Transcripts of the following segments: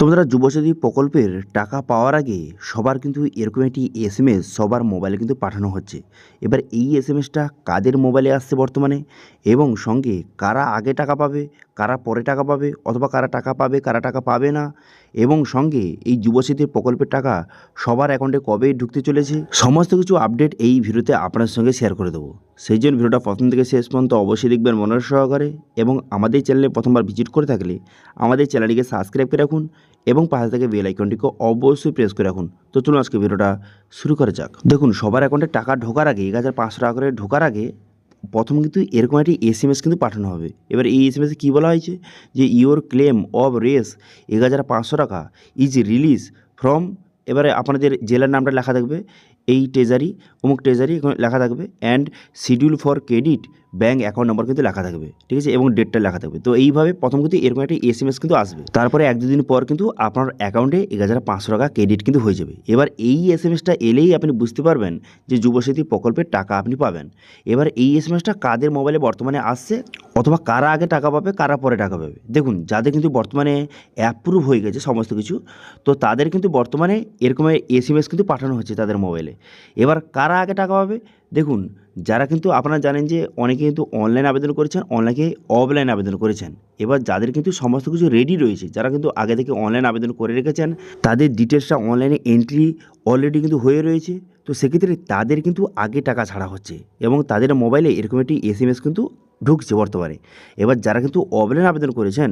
তোমরা যুবসাথী প্রকল্পের টাকা পাওয়ার আগে সবার কিন্তু এরকম একটি এসএমএস সবার মোবাইলে কিন্তু পাঠানো হচ্ছে। এবার এই এসএমএসটা কাদের মোবাইলে আসছে বর্তমানে এবং সঙ্গে কারা আগে টাকা পাবে, কারা পরে টাকা পাবে অথবা কারা টাকা পাবে, কারা টাকা পাবে না এবং সঙ্গে এই যুবসাথী প্রকল্পের টাকা সবার অ্যাকাউন্টে কবে ঢুকতে চলেছে সমস্ত কিছু আপডেট এই ভিডিওতে আপনার সঙ্গে শেয়ার করে দেবো। সেই জন্য ভিডিওটা প্রথম থেকে শেষ পর্যন্ত অবশ্যই দেখবেন মনোযোগ সহকারে এবং আমাদের চ্যানেলে প্রথমবার ভিজিট করে থাকলে আমাদের চ্যানেলটিকে সাবস্ক্রাইব করে রাখুন এবং পাশে থেকে বেল আইকনটিকে অবশ্যই প্রেস করে রাখুন। তো চলুন আজকে ভিডিওটা শুরু করা যাক। দেখুন, সবার অ্যাকাউন্টে টাকা ঢোকার আগে 1500 টাকা করে ঢোকার আগে প্রথম কিন্তু এরকম একটি এসএমএস কিন্তু পাঠানো হবে। এবার এই এসএমএসে কী বলা হয়েছে যে ইওর ক্লেম অফ রেস 1500 টাকা ইজ রিলিজ ফ্রম, এবারে আপনাদের জেলার নামটা লেখা থাকবে, এই ট্রেজারি অমুক ট্রেজারি লেখা থাকবে and schedule for credit bank account number কিন্তু লেখা থাকবে, ঠিক আছে, এবং ডেটটা লেখা থাকবে। তো এইভাবে প্রথম কিন্তু এরকম একটা এসএমএস কিন্তু আসবে, তারপরে 1-2 দিন পর কিন্তু আপনার অ্যাকাউন্টে 1500 টাকা ক্রেডিট কিন্তু হয়ে যাবে। এবার এই এসএমএসটা এলেই আপনি বুঝতে পারবেন যে যুবসাথী প্রকল্পের টাকা আপনি পাবেন। এবার এই এসএমএসটা কাদের মোবাইলে বর্তমানে আসছে অথবা কারা আগে টাকা পাবে, কারা পরে টাকা পাবে। দেখুন, যাদের কিন্তু বর্তমানে অ্যাপ্রুভ হয়ে গেছে সমস্ত কিছু, তো তাদের কিন্তু বর্তমানে এরকম এসএমএস কিন্তু পাঠানো হচ্ছে তাদের মোবাইলে। এবার কারা আগে টাকা পাবে, দেখুন, যারা কিন্তু আপনারা জানেন যে অনেকে কিন্তু অনলাইন আবেদন করেছেন, অনেকে অফলাইন আবেদন করেছেন। এবার যাদের কিন্তু সমস্ত কিছু রেডি রয়েছে, যারা কিন্তু আগে থেকে অনলাইন আবেদন করে রেখেছেন, তাদের ডিটেলসটা অনলাইনে এন্ট্রি অলরেডি কিন্তু হয়ে রয়েছে, তো সেক্ষেত্রে তাদের কিন্তু আগে টাকা ছাড়া হচ্ছে এবং তাদের মোবাইলে এরকম একটি এসএমএস কিন্তু ঢুকছে বর্তমানে। এবার যারা কিন্তু অফলাইন আবেদন করেছেন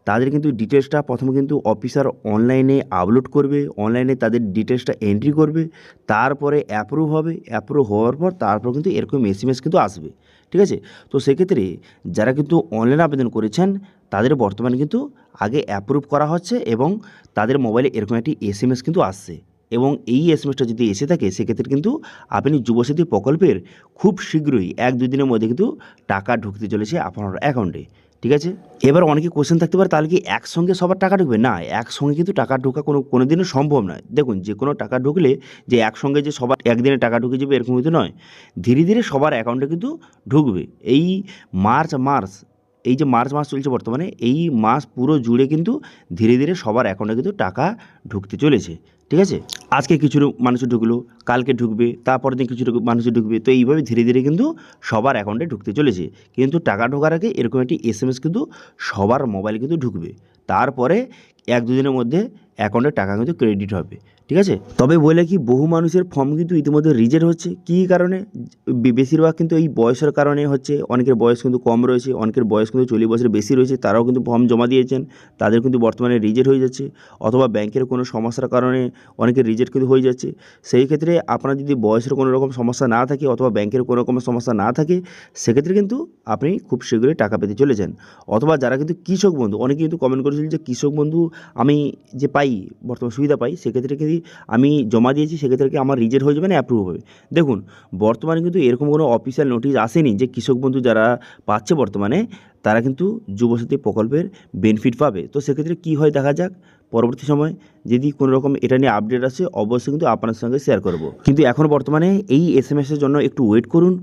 তাদের কিন্তু ডিটেলসটা প্রথমে কিন্তু অফিসার অনলাইনে আপলোড করবে, অনলাইনে তাদের ডিটেলসটা এন্ট্রি করবে, তারপরে অ্যাপ্রুভ হবে, অ্যাপ্রুভ হওয়ার পর তারপর কিন্তু এরকম এসএমএস কিন্তু আসবে, ঠিক আছে। তো সেক্ষেত্রে যারা কিন্তু অনলাইন আবেদন করেছেন তাদের বর্তমানে কিন্তু আগে অ্যাপ্রুভ করা হচ্ছে এবং তাদের মোবাইলে এরকম একটি এসএমএস কিন্তু আসছে এবং এই এসএমএসটা যদি এসে থাকে সেক্ষেত্রে কিন্তু আপনি যুবসাথী প্রকল্পের খুব শীঘ্রই 1-2 দিনের মধ্যে কিন্তু টাকা ঢুকতে চলেছে আপনার অ্যাকাউন্টে, ঠিক আছে। এবার অনেকে কোশ্চেন থাকতে পারে, তাহলে কি একসঙ্গে সবার টাকা ঢুকবে? না, একসঙ্গে কিন্তু টাকা ঢোকা কোনো দিনও সম্ভব নয়। দেখুন, যে কোনো টাকা ঢুকলে যে একসঙ্গে যে সবার একদিনে টাকা ঢুকে যাবে এরকম কিন্তু নয়, ধীরে ধীরে সবার অ্যাকাউন্টে কিন্তু ঢুকবে। এই মার্চ এই যে মার্চ মাস চলছে বর্তমানে, এই মাস পুরো জুড়ে কিন্তু ধীরে ধীরে সবার অ্যাকাউন্টে কিন্তু টাকা ঢুকতে চলেছে, ঠিক আছে। আজকে কিছু মানুষ ঢুকলো, কালকে ঢুকবে, তারপরের দিন কিছু মানুষ ঢুকবে, তো এইভাবে ধীরে ধীরে কিন্তু সবার অ্যাকাউন্টে ঢুকতে চলেছে। কিন্তু টাকা ঢোকার আগে এরকম একটি এসএমএস কিন্তু সবার মোবাইলে কিন্তু ঢুকবে, তারপরে 1-2 দিনের মধ্যে অ্যাকাউন্টে টাকা কিন্তু ক্রেডিট হবে, ঠিক আছে। তবে বলে কি, বহু মানুষের ফর্ম কিন্তু ইতিমধ্যে রিজেক্ট হচ্ছে। কী কারণে? বেশিরভাগ কিন্তু এই বয়সের কারণে হচ্ছে। অনেকের বয়স কিন্তু কম রয়েছে, অনেকের বয়স কিন্তু 40 বছরের বেশি রয়েছে, তারাও কিন্তু ফর্ম জমা দিয়েছেন, তাদের কিন্তু বর্তমানে রিজেক্ট হয়ে যাচ্ছে, অথবা ব্যাংকের কোনো সমস্যার কারণে অনেকের রিজেক্ট কিন্তু হয়ে যাচ্ছে। সেই ক্ষেত্রে আপনার যদি বয়সের কোনো রকম সমস্যা না থাকে অথবা ব্যাংকের কোনো রকম সমস্যা না থাকে, সেক্ষেত্রে কিন্তু আপনি খুব শীঘ্রই টাকা পেতে চলেছেন। অথবা যারা কিন্তু কৃষক বন্ধু, অনেকে কিন্তু কমেন্ট করেছিল যে কৃষক বন্ধু আমি যে পাই, বর্তমান সুবিধা পাই, সেক্ষেত্রে কিন্তু আমি জমা দিয়েছি, সেক্ষেত্রে কি আমার রিজেক্ট হয়ে যাবে না অ্যাপ্রুভ হবে? দেখুন, বর্তমানে কিন্তু এরকম কোনো অফিসিয়াল নোটিশ আসেনি যে কৃষক বন্ধু যারা পাচ্ছে বর্তমানে তারা কিন্তু যুবসাথী প্রকল্পের বেনিফিট পাবে। তো সেক্ষেত্রে কী হয় দেখা যাক, পরবর্তী সময় যদি কোনো রকম এটা নিয়ে আপডেট আসে অবশ্যই কিন্তু আপনার সঙ্গে শেয়ার করব। কিন্তু এখন বর্তমানে এই এসএমএসের জন্য একটু ওয়েট করুন,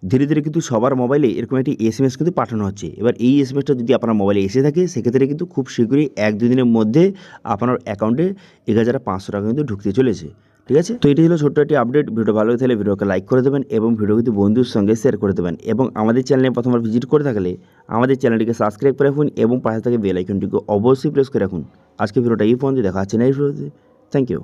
ধীরে ধীরে কিন্তু সবার মোবাইলে এরকম একটি এসএমএস কিন্তু পাঠানো হচ্ছে। এবার এই এসএমএসটা যদি আপনার মোবাইলে এসে থাকে সেক্ষেত্রে কিন্তু খুব শীঘ্রই 1-2 দিনের মধ্যে আপনার অ্যাকাউন্টে 1500 টাকা কিন্তু ঢুকতে চলেছে, ঠিক আছে। তো এটি ছিল ছোট্ট একটি আপডেট। ভিডিও ভালো থাকলে ভিডিওকে লাইক করে দেবেন এবং ভিডিও কিন্তু বন্ধুর সঙ্গে শেয়ার করে দেবেন এবং আমাদের চ্যানেলে প্রথমবার ভিজিট করে থাকলে আমাদের চ্যানেলটিকে সাবস্ক্রাইব করে রাখুন এবং পাশে থেকে বেল আইকনটিকে অবশ্যই প্রেস করে রাখুন। আজকে ভিডিওটা এই পর্যন্ত, দেখা হচ্ছে নেক্সট ভিডিওতে। Thank you.